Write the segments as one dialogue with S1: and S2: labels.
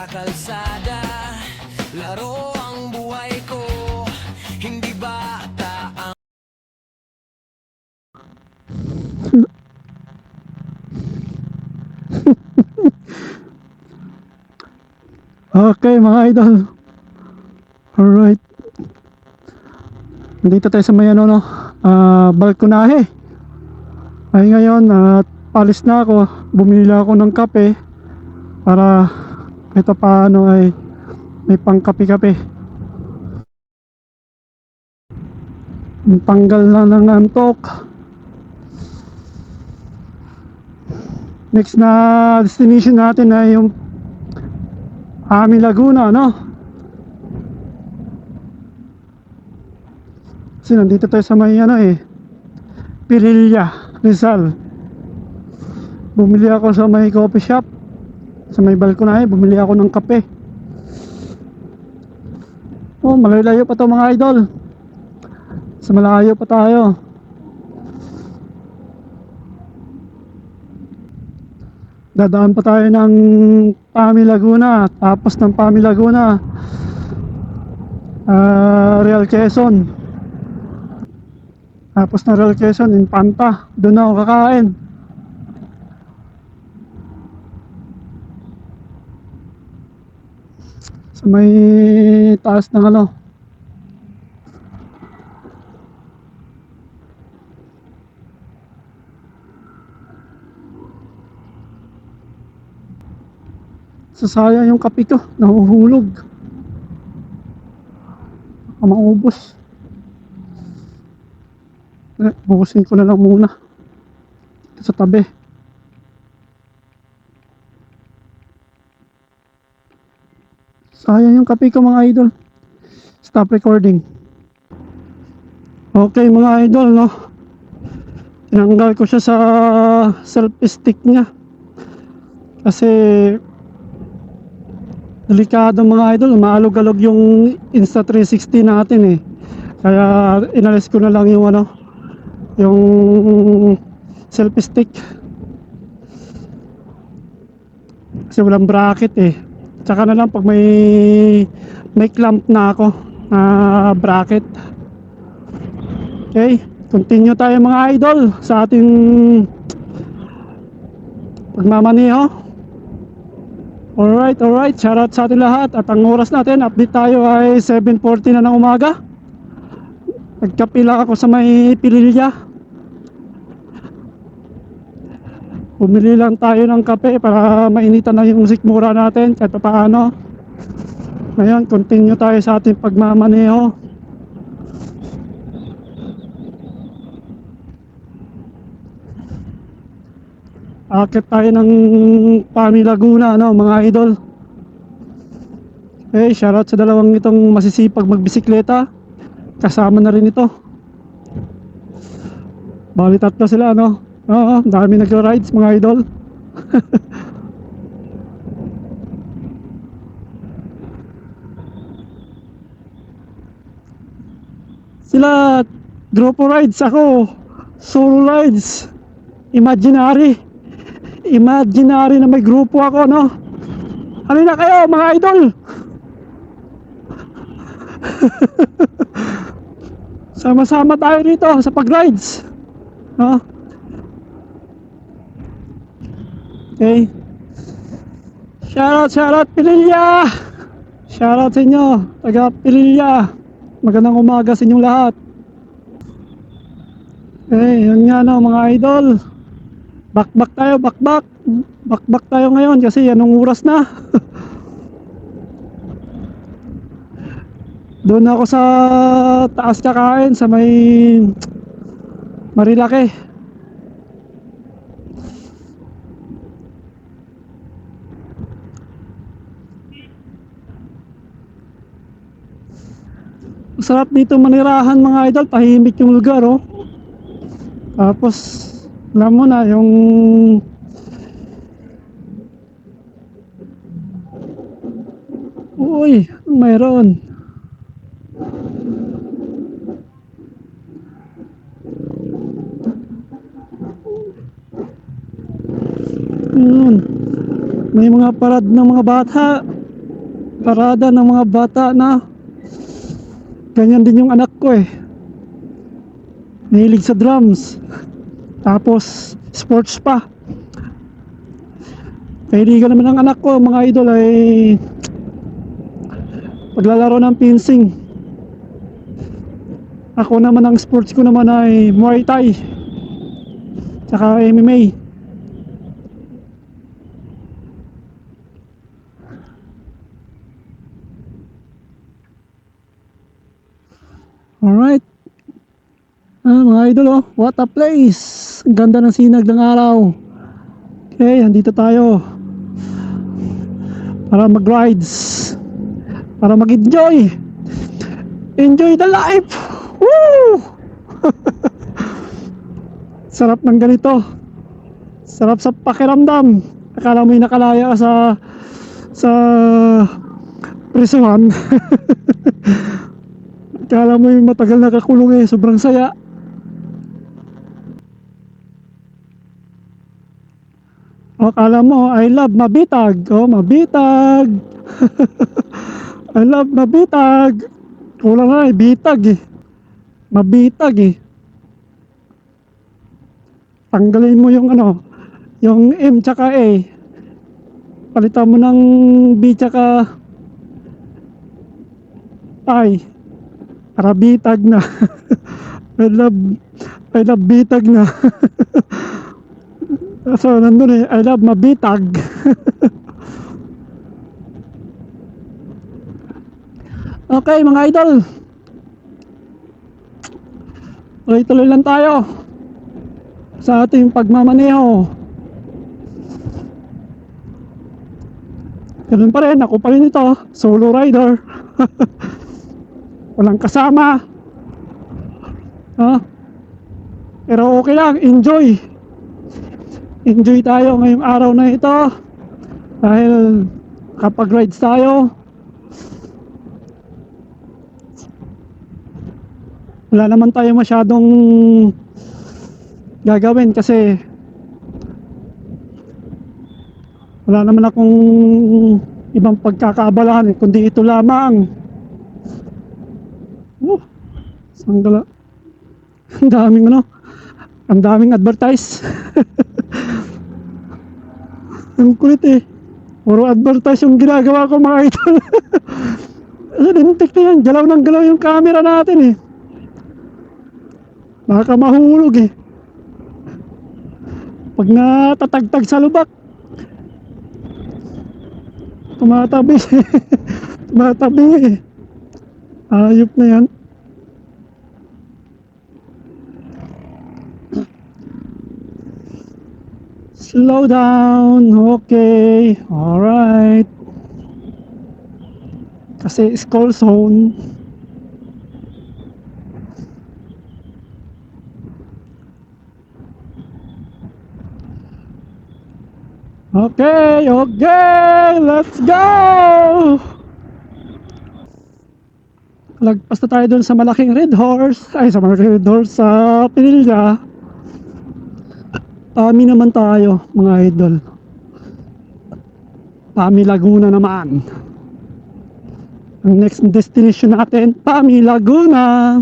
S1: sa kalsada, laro ang buhay ko, hindi bata ang...
S2: Okay mga idol, alright, nandito tayo sa may ano no, balkonahe. Ay ngayon at palis na ako, bumili ako ng kape para ito paano ay may pang kape-kape, tanggal na ng antok. Next na destination natin ay yung Ami Laguna, no? Kasi nandito tayo sa may ano Pililla, Rizal. Bumili ako sa may coffee shop, sa may balkonahe, bumili ako ng kape. Oh, malayo pa to mga idol. Sa malayo pa tayo. Dadaan pa tayo ng Pami Laguna, tapos ng Pami Laguna Real Quezon, tapos ng Real Quezon Infanta. Doon na ako kakain. Sa may taas ng ano, sasaya yung kape ko, nahuhulog, baka maubos. Bukusin ko na lang muna sa tabi. Sayang yung kape ko mga idol. Stop recording. Okay mga idol, no, tinanggal ko siya sa selfie stick niya kasi delikado mga idol, maalog-alog yung Insta360 natin kaya inalis ko na lang yung ano, yung selfie stick kasi walang bracket tsaka na lang pag may clamp na ako bracket. Okay, continue tayo mga idol sa ating pagmamaneho. Alright, shoutout sa ating lahat. At ang oras natin, update tayo ay 7:40 na ng umaga. Nagkapila ako sa may Pililla. Bumili lang tayo ng kape para mainitan na yung sikmura natin kahit paano. Ngayon, continue tayo sa ating pagmamaneho. Akit tayo ng Pami Laguna, no, mga idol. Shoutout sa dalawang itong masisipag magbisikleta. Kasama na rin ito. Bali tatlo sila, no. Oo, dami nagra-rides mga idol. Sila grupo rides, ako solo rides. Imaginary na may grupo ako, no. Halina kayo mga idol. Sama-sama tayo dito sa pag-rides, no? Okay. Shoutout Pililla. Shoutout sa inyo, taga Pililla. Magandang umaga sa inyong lahat. Yun nga, no, mga idol. Bakbak tayo ngayon kasi anong oras na. Doon ako sa taas kakain sa may Marilaki. Masarap dito manirahan mga idol, tahimik yung lugar, oh. Tapos alam mo na yung uy, mayroon. Yun. May mga parad ng mga bata. Parada ng mga bata na ganyan din yung anak ko eh. Mahilig sa drums. Tapos sports pa. Kahiligan naman ng anak ko mga idol ay paglalaro ng fencing. Ako naman ang sports ko naman ay Muay Thai tsaka MMA. Alright. Mga idol oh, what a place. Ang ganda ng sinag ng araw. Okay, andito tayo para mag-rides, para mag-enjoy. Enjoy the life. Woo! Sarap ng ganito. Sarap sa pakiramdam. Akala mo yung nakalaya ka sa prisuhan. Akala mo yung matagal nakakulong eh. Sobrang saya. O, akala mo, I love Mabitag. Oh, Mabitag. I love Mabitag. Kulang na eh, bitag eh. Mabitag eh. Tanggalin mo yung ano, yung M tsaka A. Palitan mo ng B tsaka I. Para bitag na. I love bitag na. So nandun eh, I love Mabitag. Okay mga idol, tuloy-tuloy lang tayo sa ating pagmamaneho. Ganun pa rin, ako pa rin ito, solo rider. Walang kasama. Pero okay lang, enjoy. Enjoy tayo ngayong araw na ito. Dahil kapag rides tayo, wala naman tayo masyadong gagawin kasi wala naman akong ibang pagkakaabalahan kundi ito lamang. Sanggala. Ang daming ano, ang daming advertise. Ang kulit eh, puro advertise yung ginagawa ko mga idol. Lintik na yan, galaw ng galaw yung camera natin eh. Baka mahulog eh pag natatagtag sa lubak. Tumatabi. Tumatabi eh. Ayop na yan. Slow down. Okay. Alright. Kasi school zone. Okay, let's go! Lagpas na tayo dun sa malaking Red Horse. Ay, sa malaking Red Horse sa Pinilya. Pami naman tayo, mga idol. Pami Laguna naman. Ang next destination natin, Pami Laguna.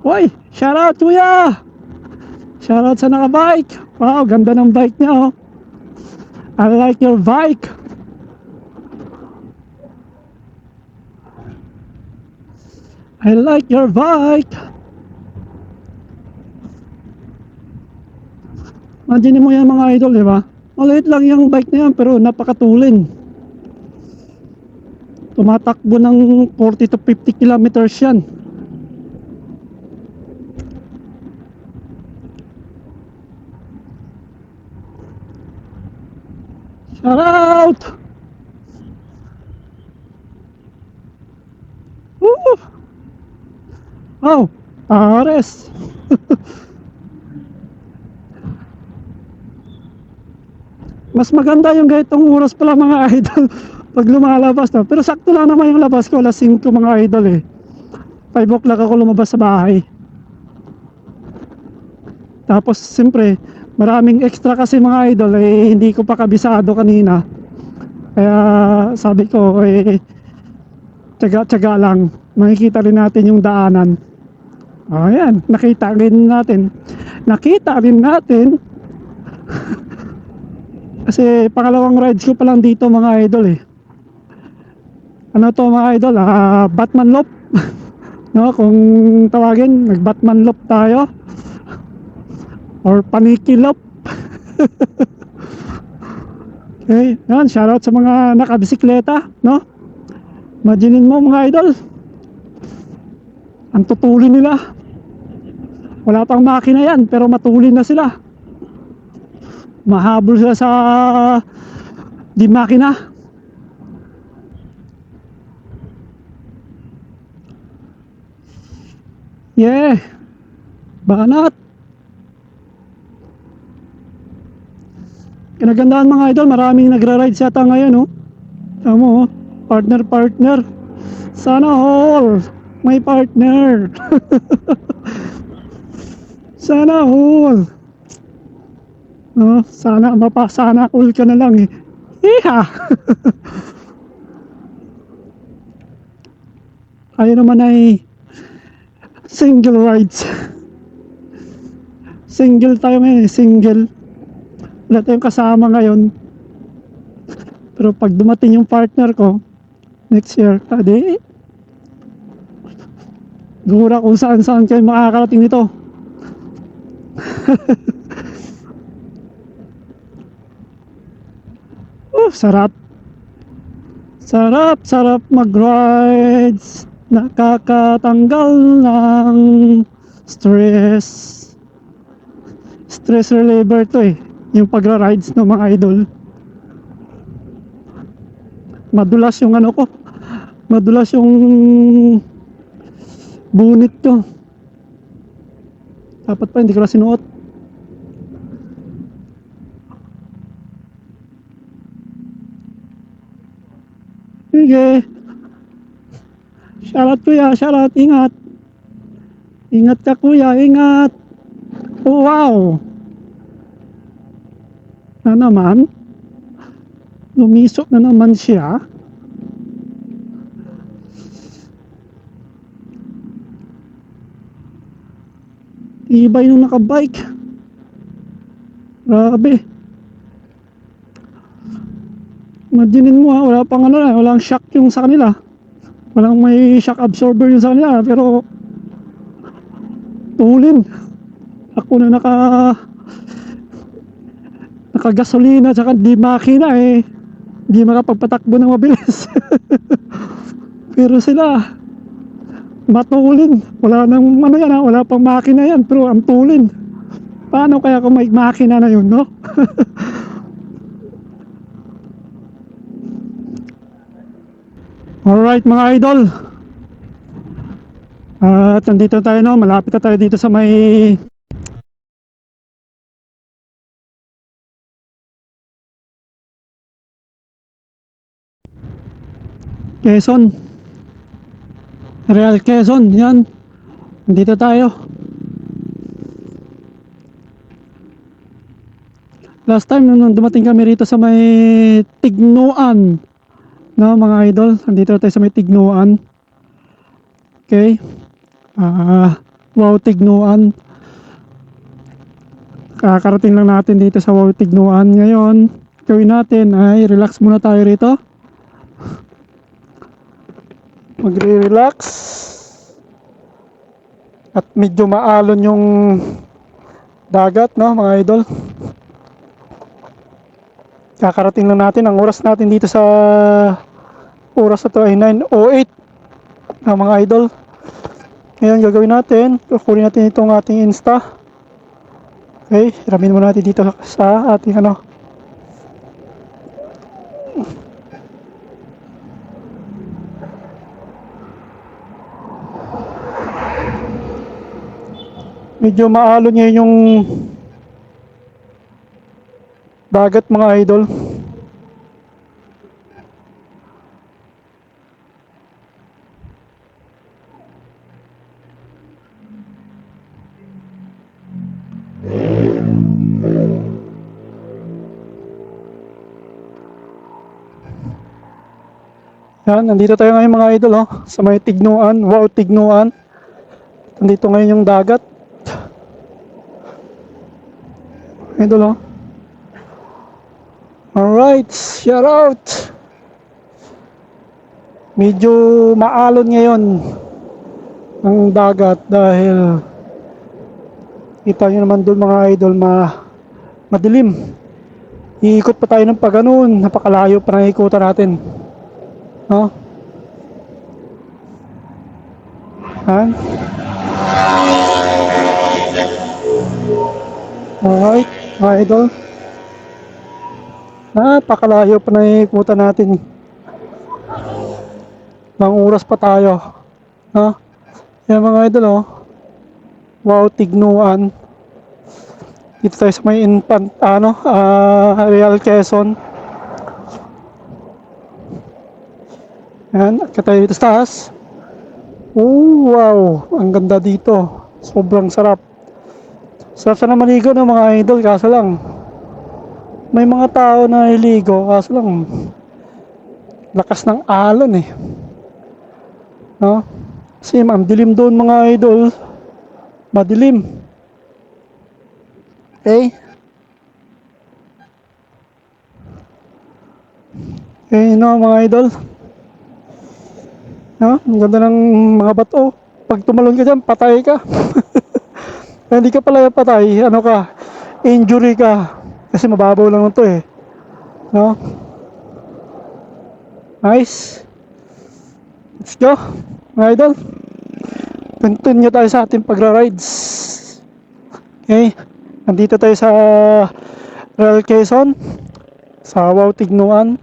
S2: Uy, shoutout kuya! Shoutout sa nakabike. Wow, ganda ng bike niya oh. I like your bike. I like your bike. Imagine mo yan mga idol, di ba? Maliit lang yung bike na yan pero napakatulin. Tumatakbo ng 40 to 50 kilometers yan. Shout out! Woo! Oh, Ares! Mas maganda yung ganitong oras pala mga idol pag lumalabas na. Pero sakto lang naman yung labas ko, alas 5 mga idol eh. 5 o'clock ako lumabas sa bahay. Tapos siyempre maraming extra kasi mga idol eh, hindi ko pa kabisado kanina. Kaya sabi ko, tsaga-tsaga lang. Makikita rin natin yung daanan. Ayan, nakita rin natin. Nakita rin natin. Kasi pangalawang rides ko pa lang dito mga idol eh. Ano to mga idol? Batman Loop. No, kung tawagin, nag-Batman Loop tayo. Or Paniki Loop. Okay, yan, shoutout sa mga nakabisikleta, no? Imaginin mo mga idol, ang tutulin nila. Wala pang makina yan, pero matulin na sila. Mahabol sila sa di makina. Yeah, banat. Kinagandaan mga idol, maraming nagra-ride yata ngayon, oh. Tama mo, oh. Partner. Sana all may partner. Sana all. No, sana mapasana all ka na lang eh. Iha. Tayo naman ay single rides. Single tayo ngayon eh, single. Wala tayong kasama ngayon. Pero pag dumating yung partner ko next year, adi gura kung saan kayo makakarating nito. Sarap. Sarap mag-rides. Nakakatanggal ng stress. Stress reliever to eh. Yung pagra-rides ng mga idol. Madulas yung ano ko. Madulas yung bunit ko. Dapat pa hindi ko na sinuot. Sige. Shoutout kuya, shoutout, ingat. Ingat ka kuya, ingat. Oh, wow. Na naman. Lumisok na naman siya. Ibay nung nakabike. Grabe. Imaginin mo ha, wala pang ano na, walang shock yung sa kanila. Walang may shock absorber yung sa kanila, pero tulin. Ako na nakagasolina tsaka di makina eh. Di makapagpatakbo ng mabilis. Pero sila matulin. Wala nang ano yan ha, wala pang makina yan, pero ang tulin. Paano kaya kung may makina na yun, no? Alright mga idol. At nandito tayo no, malapit na tayo dito sa may Quezon. Real Quezon, yan. Nandito tayo. Last time nung dumating kami rito sa may Tignuan, no mga idol, nandito tayo sa may Tignuan. Okay. Wow Tignuan. Kakarating lang natin dito sa Wow Tignuan. Ngayon, gawin natin ay relax muna tayo rito. Magre-relax. At medyo maalon yung dagat, no mga idol. Kakarating lang natin. Ang oras natin dito sa oras na to ay 9:08 na mga idol. Ngayon gagawin natin, kukunin natin itong ating Insta. Okay, ramin muna natin dito sa ating ano. Medyo maalon ngayon yung dagat mga idol. Yan, nandito tayo ngayon mga idol, oh, sa may Tignuan. Wow, Tignuan. Nandito ngayon yung dagat. Idol, oh. Alright, shout out. Medyo maalon ngayon ang dagat dahil kita nyo naman doon mga idol, madilim. Iikot pa tayo ng paganoon, napakalayo pa na ikutan natin. No? Ha? Alright, mga idol. Napakalayo pa na ikutan natin. Ilang oras pa tayo. No? Yan mga idol, oh. Wow, Tignuan. Dito tayo sa may Real Quezon. Yan, akit tayo dito sa taas. Oh, wow, ang ganda dito. Sobrang sarap. Sarap sana maligo ng mga idol, kaso lang may mga tao na iligo, kaso lang lakas ng alon eh. No? Kasi ang dilim doon mga idol. Madilim. Okay? Okay, no mga idol. No? Ang ganda ng mga bato. Pag tumalon ka dyan, patay ka. Hindi ka pala patay, ano ka, injury ka. Kasi mababaw lang ito eh. No? Nice. Let's go, mga idol. Continue tayo sa ating pagra-rides. Okay? Nandito tayo sa Real Quezon, sa Wow Tignuan.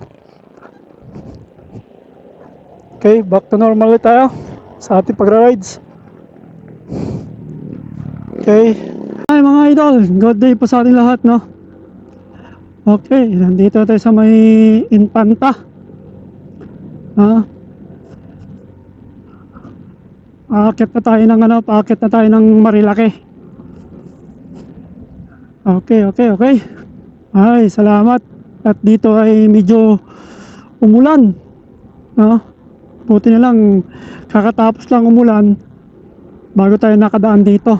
S2: Okay, back to normal ulit tayo sa ating pagra-rides. Okay. Ay mga idol, good day po sa ating lahat, no? Okay, nandito tayo sa may Infanta. Paakit na tayo ng paakit na tayo ng Marilaki. Okay. Ay, salamat. At dito ay medyo umulan, no? Buti na lang kakatapos lang umulan bago tayo nakadaan dito.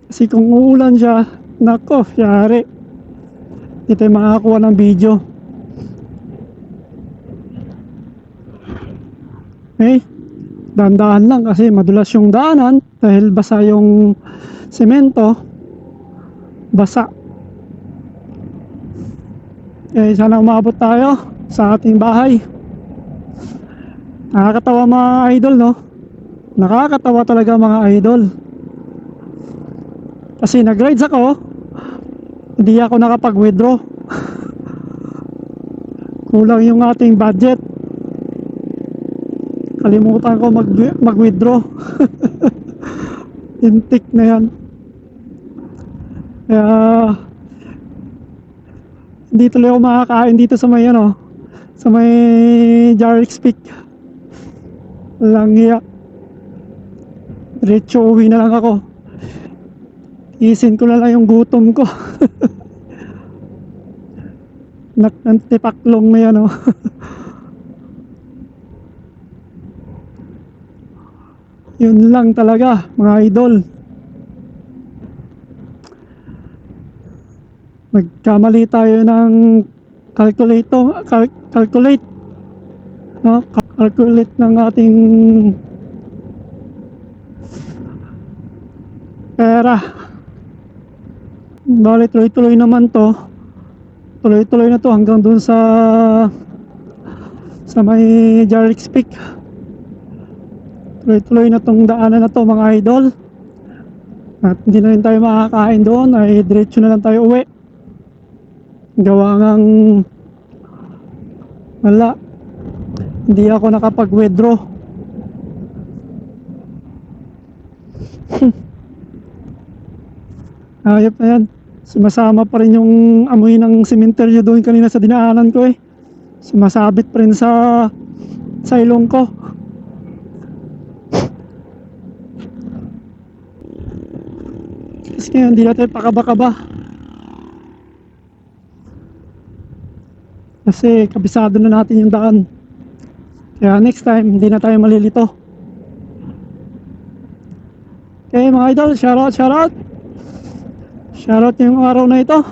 S2: Kasi kung uulan siya, nako, yari. Hindi tayo makakakuha ng video. Okay, dahan-dahan lang kasi madulas yung daanan dahil basa yung semento. Basa. Okay, sana umabot tayo sa ating bahay. Nakakatawa mga idol, no? Nakakatawa talaga mga idol. Kasi nag-rides ako, hindi ako nakapag-withdraw. Kulang yung ating budget. Kalimutan ko mag-withdraw. Intik na yan. Kaya hindi tuloy ako makakain dito sa may sa may Jarix Peak. Langya. Diretso uwi na lang ako. Isin ko na lang yung gutom ko. Nantipaklong na yan, oh. Yun lang talaga mga idol. Nagkamali tayo ng calculate, no? Calculate ng ating pera. Bali tuloy-tuloy naman to. Tuloy-tuloy na to hanggang dun sa may Jarix Peak. Tuloy-tuloy na tong daanan na to mga idol. At hindi na rin tayo makakain doon, ay diretso na lang tayo uwi. Gawa ngang wala, hindi ako nakapag-withdraw. Ayop na yan. Sumasama pa rin yung amoy ng sementeryo doon kanina sa dinaanan ko eh. Sumasabit pa rin sa ilong ko. Kasi ngayon hindi natin pakaba-kaba. Kasi kabisado na natin yung daan. Kaya next time, hindi na tayo malilito. Okay mga idol, shoutout, shoutout. Shoutout yung araw na ito.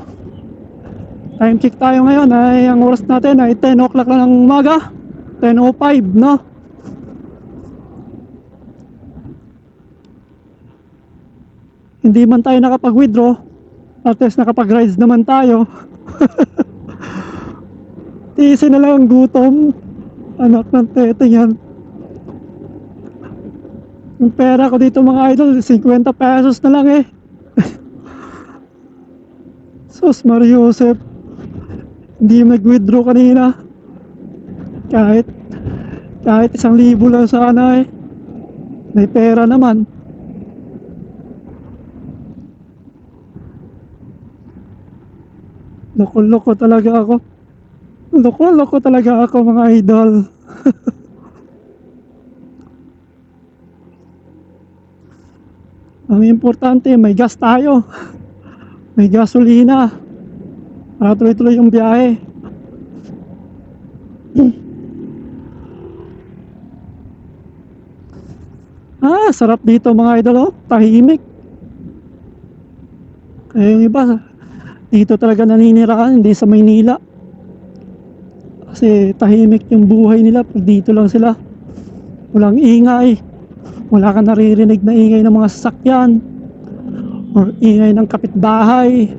S2: Time check tayo ngayon ay ang oras natin ay 10 o'clock lang ng umaga. 10:05, no? Hindi man tayo nakapag-withdraw, at least nakapag-rides naman tayo. Tiisin na lang ang gutom. Anak ng tete yan. Yung pera ko dito mga idol, 50 pesos na lang eh. Sus Mario Joseph, hindi mag-withdraw kanina. Kahit 1,000 lang sana eh. May pera naman. Loko-loko talaga ako. Loko-loko talaga ako mga idol. Ang importante, may gas tayo. May gasolina. Para tuloy-tuloy yung biyahe. Sarap dito mga idol, oh. Tahimik. Kaya yung iba, dito talaga naninirahan, hindi sa Maynila. Kasi tahimik yung buhay nila pag dito lang sila. Walang ingay. Wala kang naririnig na ingay ng mga sasakyan or ingay ng kapitbahay.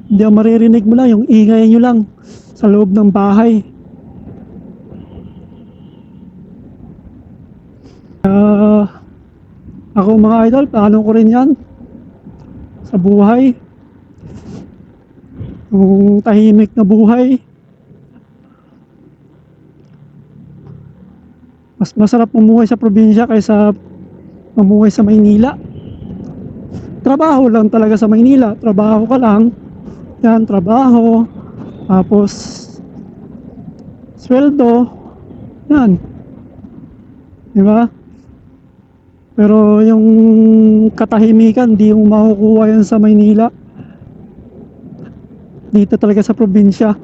S2: Hindi ang maririnig mo lang yung ingay nyo lang sa loob ng bahay. Ako mga idol, paano ko rin yan sa buhay. Yung tahimik na buhay. Mas masarap mamuhay sa probinsya kaysa mamuhay sa Maynila. Trabaho lang talaga sa Maynila. Trabaho ka lang. Yan, trabaho. Tapos sweldo. Yan. Diba? Pero yung katahimikan, di yung makukuha yan sa Maynila. Dito talaga sa probinsya.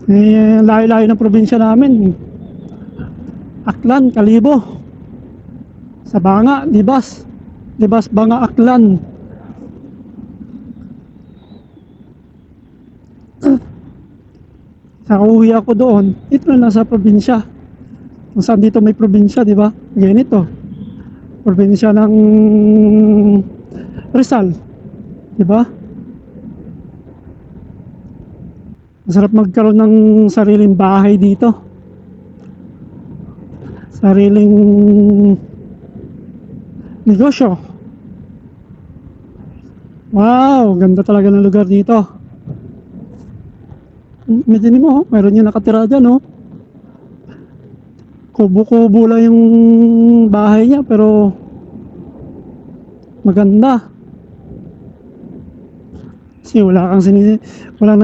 S2: Layo-layo ng probinsya namin. Aklan, Kalibo. Sa Banga, Libas. Libas, Banga, Aklan. Sa uwi ako doon, ito na nasa probinsya. Kung saan dito may probinsya, di ba? Ganito. Probinsya ng Rizal. Di ba? Masarap magkaroon ng sariling bahay dito. Sariling negosyo. Wow, ganda talaga ng lugar dito. Medyo mo, mayroon yung nakatira dyan, no? Kubo-kubo lang yung bahay niya, pero maganda. Kasi walang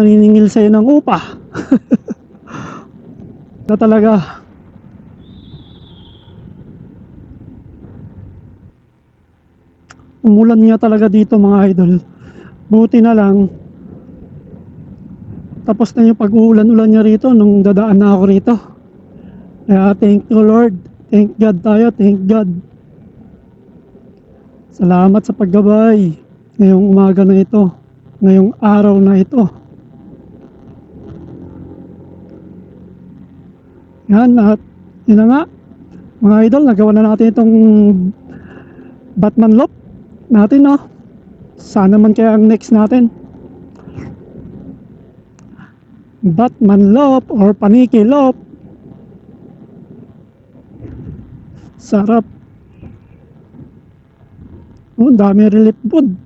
S2: naniningil sa'yo ng upa. Na talaga. Umulan nga talaga dito mga idol. Buti na lang tapos na yung pag-uulan-ulan niya rito nung dadaan na ako rito. Kaya thank you Lord. Thank God tayo. Thank God. Salamat sa paggabay ngayong umaga na ito. Ngayong araw na ito. Yan, at yun na nga mga idol, nagawa na natin itong Batman loop natin, no? Sana man kaya ang next natin Batman loop or Paniki loop. Sarap. Oh, dami relief food.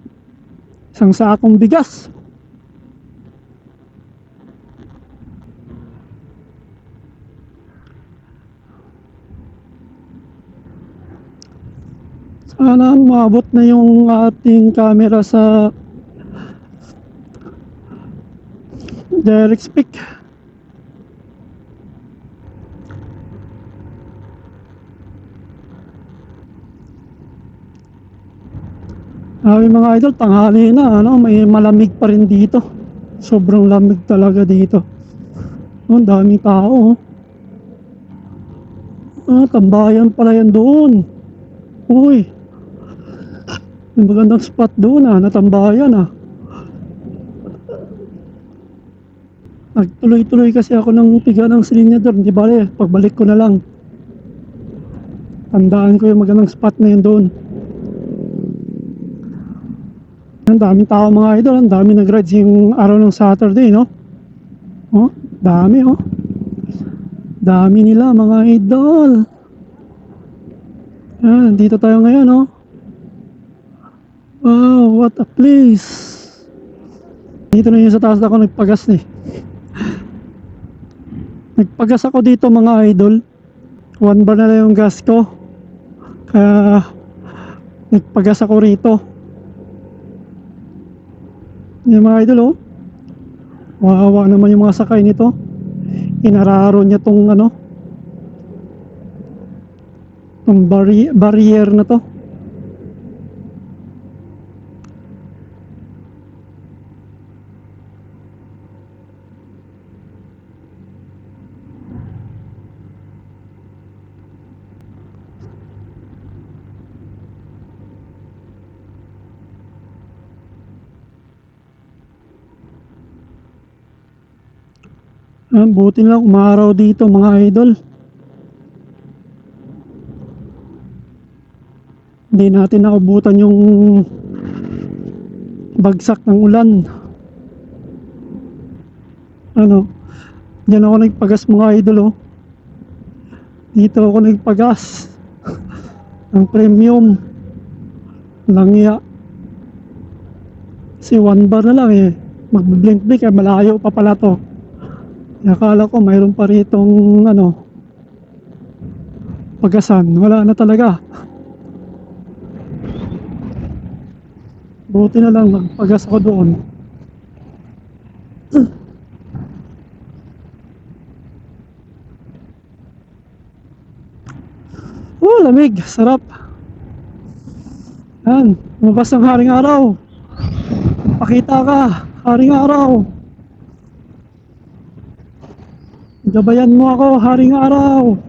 S2: Isang sakong bigas. Sana maabot na yung ating camera sa direct speak. Mga idol, tanghali na, ano, may malamig pa rin dito. Sobrang lamig talaga dito. Oh, ang daming tao. Tambayan pala yan doon. Uy, may magandang spot doon natambayan Nagtuloy-tuloy kasi ako ng piga ng silinyador, di bale, pagbalik ko na lang. Tandaan ko yung magandang spot na yun doon. Ang daming tao mga idol, ang dami nag-rides yung araw ng Saturday, no? Oh, dami oh. Dami nila mga idol. Dito tayo ngayon oh. Wow, what a place. Dito na yun sa taas ako nagpagas Nagpagas ako dito mga idol. 1 bar na lang yung gas ko. Kaya nagpagas ako rito. Yung mga idol oh. Wawa naman yung mga sakay nito. Inararo niya tong ano, tong barrier na to. Buti lang umaraw dito mga idol. Hindi natin naabutan yung bagsak ng ulan. Diyan ako nagpagas mga idol oh. Dito ako nagpagas ng premium langya. Kasi 1 bar na lang magblink blink malayo pa pala to. Akala ko mayroon pa ritong pagasan, wala na talaga. Buti na lang nagpagas ako doon. Lamig, sarap. Lumabas ng haring araw. Pakita ka, haring araw. Gabayan mo ako, haring araw.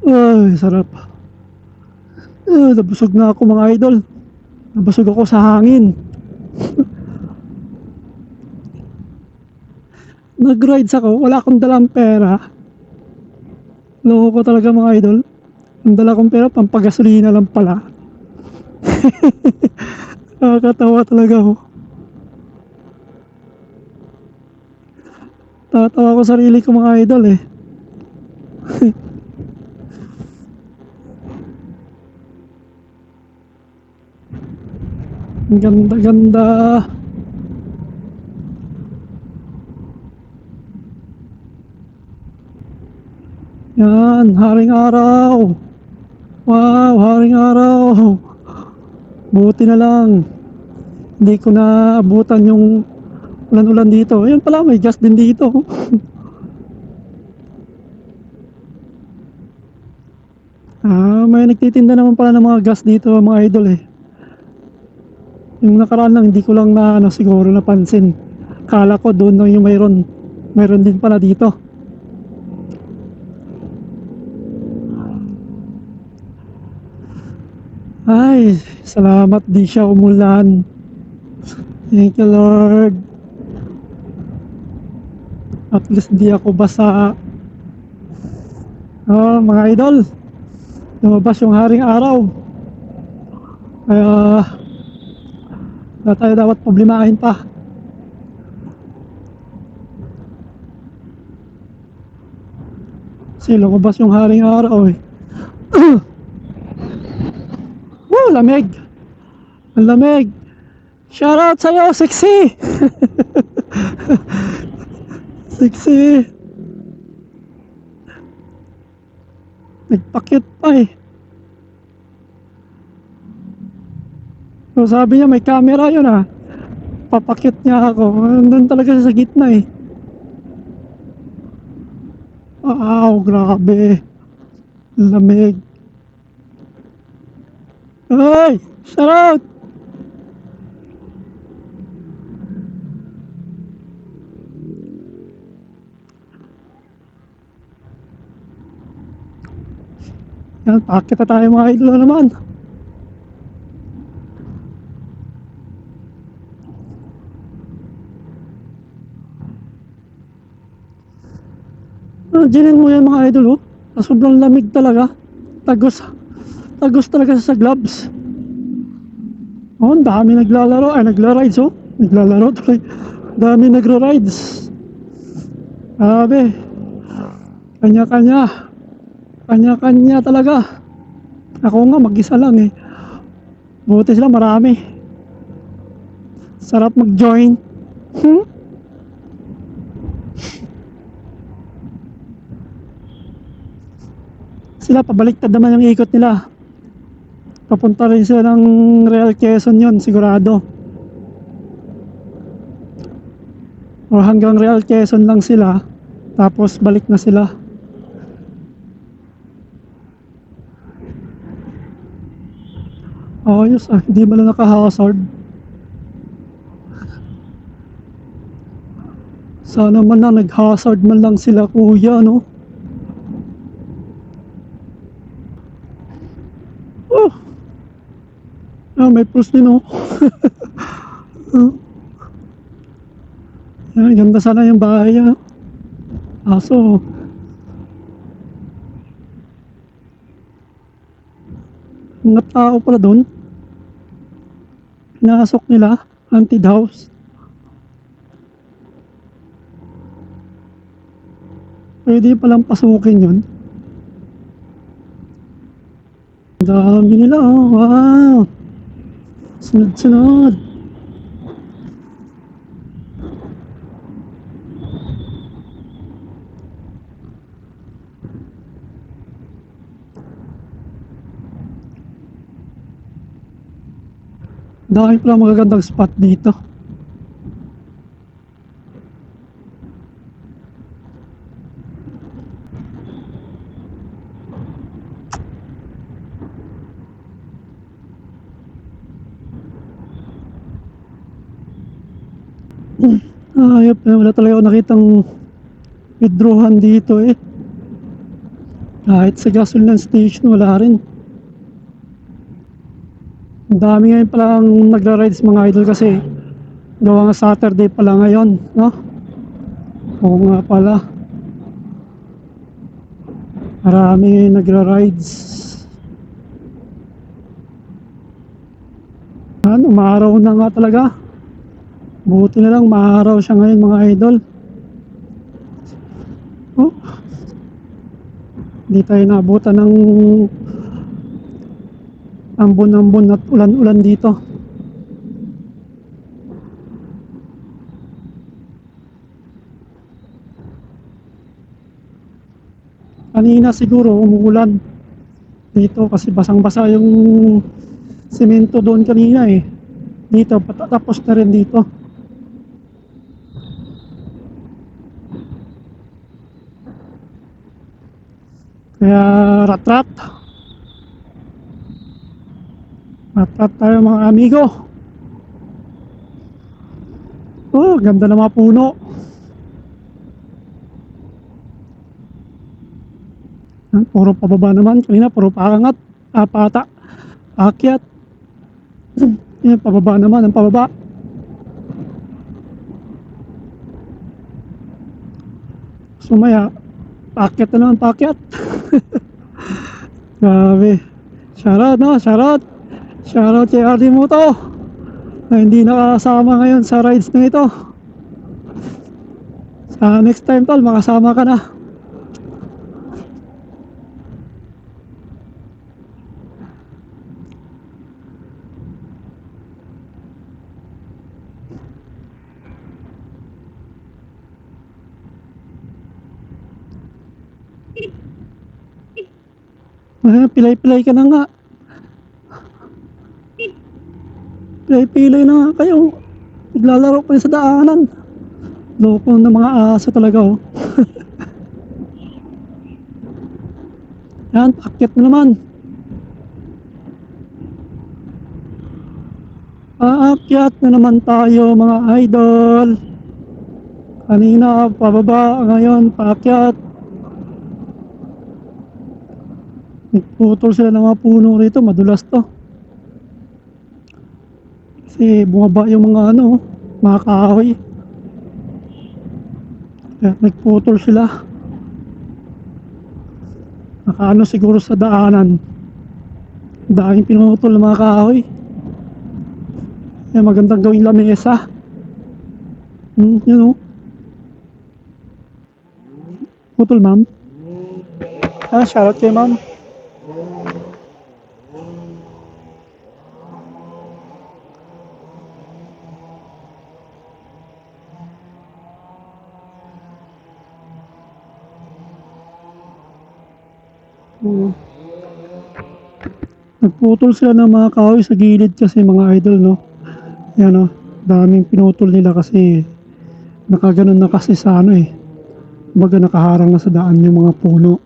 S2: Ay, sarap. Nabusog na ako mga idol. Nabusog ako sa hangin. Nag-rides ako, wala akong dalang pera. Loko ko talaga mga idol. Ang dala kong pera, pampagasolina lang pala. Nakakatawa talaga ako. Tatawa ko sarili ko mga idol Ang ganda-ganda. Yan, haring araw. Wow, haring araw. Buti na lang hindi ko na abutan yung ulan-ulan dito. Ayun pala, may gas din dito. May nagtitinda naman pala ng mga gas dito mga idol Yung nakaraan lang, hindi ko lang na siguro napansin. Kala ko doon lang yung mayroon din pala dito. Ay, salamat di siya umulan. Thank you Lord. At least di ako basa. Mga idol, lumabas yung haring araw. Kaya na tayo dapat problemahin pa. Kasi lumabas yung haring araw lamig. Ang lamig. Shoutout sa'yo, sexy. Sexy. Nagpakit pa So sabi niya may camera yun ah. Papakit niya ako. Nandun talaga siya sa gitna eh. Grabe. Lamig. Ay! Shout out! Yan, pakit na tayo mga idol na naman. Dinin mo yan mga idol oh. Sobrang lamig talaga. Tagos. Tagos talaga sa gloves. Oh, ang dami naglalaro. Ay, nagra-rides oh. Naglalaro tuloy. Dami nagra-rides. Grabe. Kanya-kanya. Kanya-kanya talaga. Ako nga mag-isa lang eh. Buti sila marami. Sarap mag-join. Sila pabaliktad naman yung ikot nila. Papunta rin sila ng Real Quezon yun, sigurado. O hanggang Real Quezon lang sila. Tapos balik na sila. Ayos ah, hindi mo lang naka-hazard. Sana man lang nag-hazard man lang sila kuya no. Oh! May pros din oh. Ganda sana yung bahay niya. Aso mga tao pala doon. Pinasok nila, haunted house. Pwede palang pasukin yun. Ang dami nila oh, wow. Sunod-sunod. Dahil pala magagandang spot dito. Ayop na wala talaga ako nakitang withdrawhan dito eh. Kahit sa gasoline station wala rin. Ang dami ngayon palang nagra-rides mga idol kasi gawa nga Saturday pala ngayon, no? Oo nga pala. Marami nagra-rides. Umaraw na nga talaga. Buti na lang maaraw siya ngayon mga idol. Oh. Hindi tayo naabutan ng ambon-ambon at ulan-ulan dito. Kanina siguro umuulan dito kasi basang-basa yung semento doon kanina eh. Dito patapos na rin dito. Kaya rat-rat tayo mga amigo. Oh, ganda ng mga puno. Puro pababa naman. Kanina puro paangat, pata, akyat. Yan, pababa naman, ang pababa. Sumaya, paakyat na naman, paakyat. Grabe. Shoutout no, shoutout. Shoutout kay RD Moto na hindi nakasama ngayon sa rides na ito. Sa next time tol, makasama ka na. Pilay-pilay ka na nga. Pili na nga kayo. Naglalaro pa rin sa daanan. Loko ng mga aso talaga oh. Yan, paakyat na naman. Paakyat na naman tayo mga idol. Kanina pababa, ngayon paakyat. Nagputol sila ng mga puno rito, madulas to. Kasi bumaba yung mga ano, mga kahoy. Kaya nagputol sila. Nakaano siguro sa daanan. Daming pinutol ng mga kahoy. Kaya magandang gawing lamesa. Yun o. Putol ma'am. Shoutout kay ma'am. Nagputol sila ng mga kahoy sa gilid kasi mga idol no. Yan o, daming pinutol nila kasi nakaganon na kasi sa ano eh. Baga nakaharang na sa daan yung mga puno.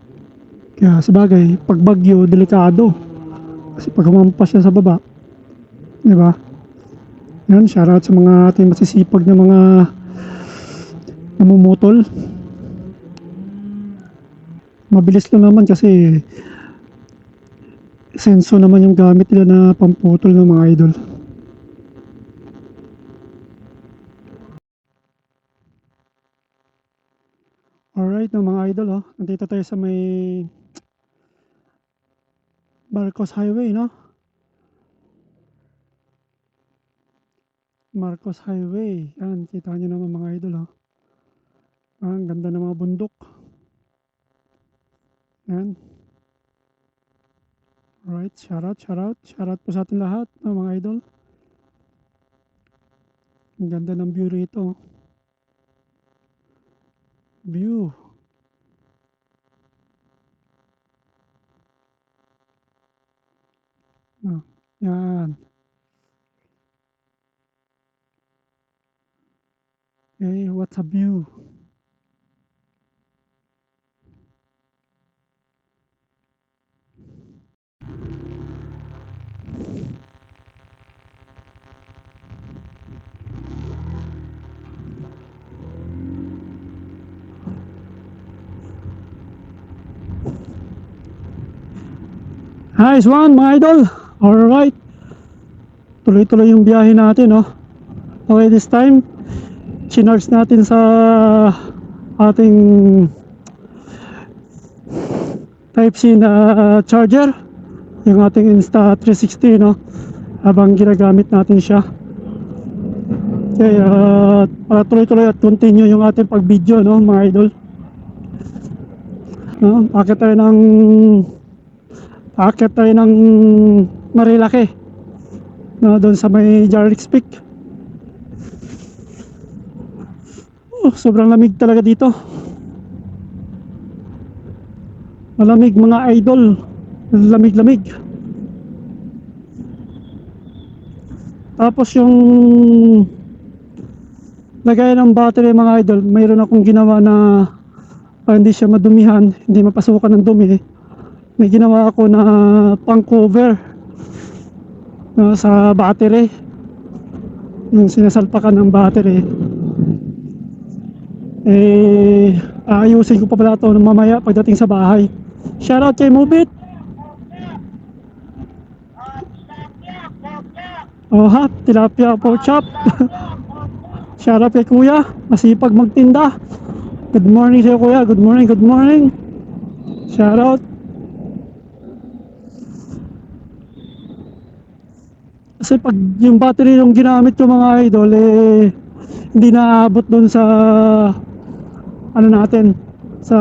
S2: Kaya sabagay, pag bagyo, delikado. Kasi pag humampas siya sa baba, di ba? Yan, shoutout sa mga ating masisipag na mga namumutol. Mabilis lang naman kasi senso naman yung gamit nila na pamputol ng mga idol. Alright no, mga idol oh. Nandito tayo sa may Marcos Highway no. Marcos Highway. Yan, kita nyo naman mga idol oh. Ang ganda ng mga bundok. Yan. Alright, shoutout po sa ating lahat mga idol. Ang ganda ng view rito. View. Yan. Okay, what's a view? Nice one mga idol. Alright. Tuloy-tuloy yung biyahe natin no. Okay, this time chinarge natin sa ating Type-C na charger, yung ating Insta360 no, habang ginagamit natin siya. Okay, para tuloy-tuloy at continue yung ating pag-video no mga idol. No, akit tayo ng Marilaki no, doon sa may Jarrix Peak. Sobrang lamig talaga dito. Malamig mga idol. Lamig-lamig. Tapos yung lagay ng battery mga idol, mayroon akong ginawa na hindi siya madumihan, hindi mapasukan ng dumi. May ginawa ako na pang cover sa battery, yung sinasalpakan ng battery. Ayusin ko pa pala ito mamaya pagdating sa bahay. Shoutout kay Mubit. Oh ha, tilapia pork chop. Shoutout kay kuya, masipag magtinda. Good morning sa'yo kuya, good morning. Shoutout. Kasi pag yung battery yung ginamit ko mga idol hindi naabot doon sa ano natin, sa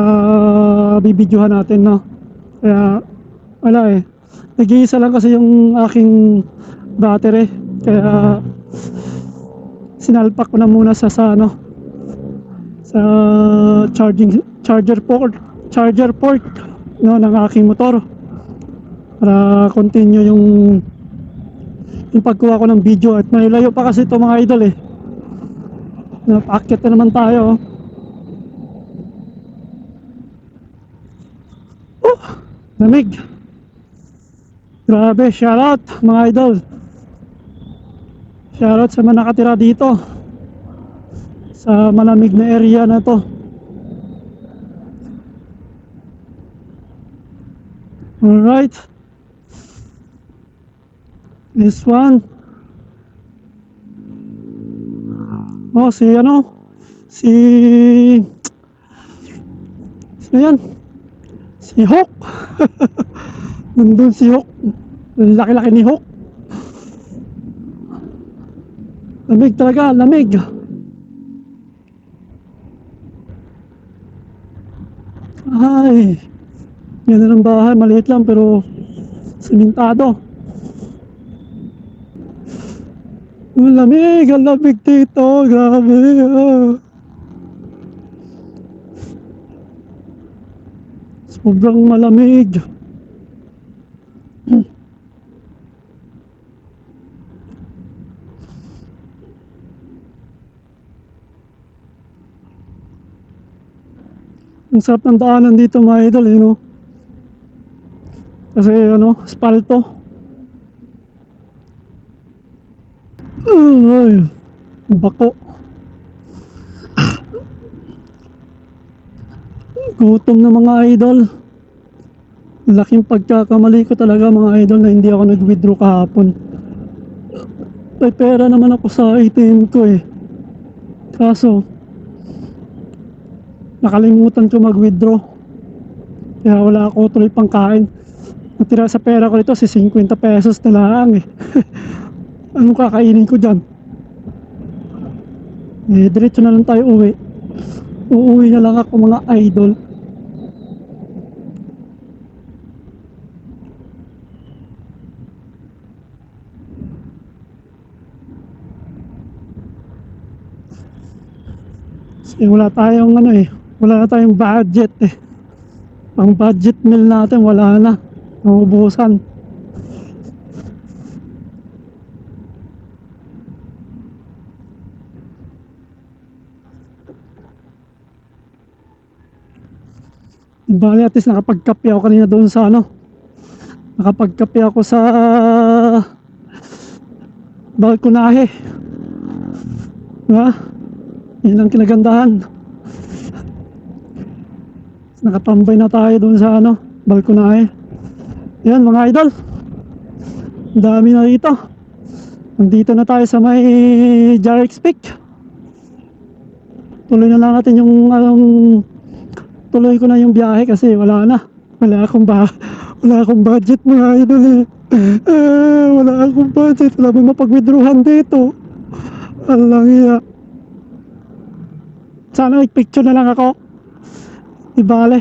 S2: bibidyohan natin no. Kaya wala nag-iisa lang kasi yung aking battery, kaya sinalpak ko na muna sa ano, sa charger port no ng aking motor para continue yung yung pagkuha ko ng video at may layo pa kasi ito mga idol eh. Napaakyat na naman tayo. Oh, lamig. Grabe, shoutout mga idol. Shoutout sa mga nakatira dito sa malamig na area na to. Alright. This one. Oh, si ano? Sino yan? Si Hawk. Nandun si Hawk. Laki-laki ni Hawk. Lamig talaga, lamig. Ay, yan na ng bahay, maliit lang pero simentado. Ang lamig dito, grabe. Sobrang malamig. Ang sarap ng daanan dito mga idol, you know? Kasi ano, asfalto. Ay, bako. Gutom na mga idol. Laking pagkakamali ko talaga mga idol na hindi ako nag-withdraw kahapon. May pera naman ako sa ATM ko eh. Kaso nakalimutan ko mag-withdraw. Kaya wala ako tuloy pang kain. Natira sa pera ko ito si 50 pesos na lang eh. Anong kakainin ko dyan? Eh, diretso na lang tayo uwi. Uuwi na lang ako mga idol. Kasi wala tayong ano eh. Wala na tayong budget eh. Ang budget meal natin wala na. Naubusan. Bali at least nakapagkape ako kanina doon sa ano. Nakapagkape ako sa balkonahe. Diba? Yun ang kinagandahan. Nakatambay na tayo doon sa ano, balkonahe. Yan mga idol. Dami na dito. Nandito na tayo sa may Jarex Peak. Tuloy na lang natin yung tuloy ko na yung biyahe kasi wala na. Wala akong budget mga idol eh. Wala akong budget. Wala mo mapag-withdrawhan dito. Alang iya. Sana mag-picture na lang ako. Ibale.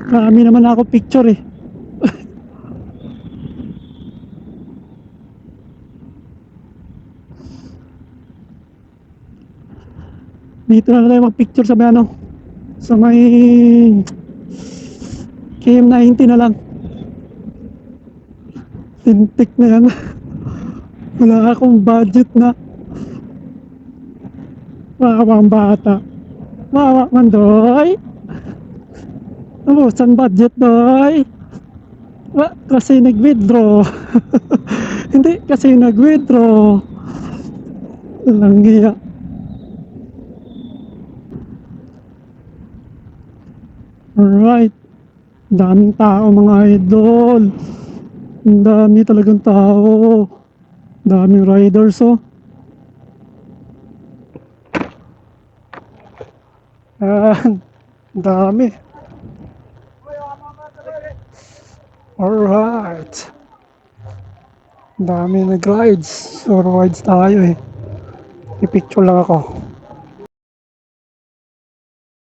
S2: Marami naman ako picture eh. Dito na tayo mag-picture sa may ano. Sa may KM90 na lang. Tintik na yan. Wala akong budget na. Wawang bata. Wawa man doy. Ubusan budget doy. Kasi nag-withdraw. Hindi kasi nag-withdraw. Langgiya. Alright. Daming tao mga idol. Ang dami talagang tao. Daming riders oh. Yan. Dami. Alright. Dami nag-rides. So rides tayo eh. I-picture lang ako.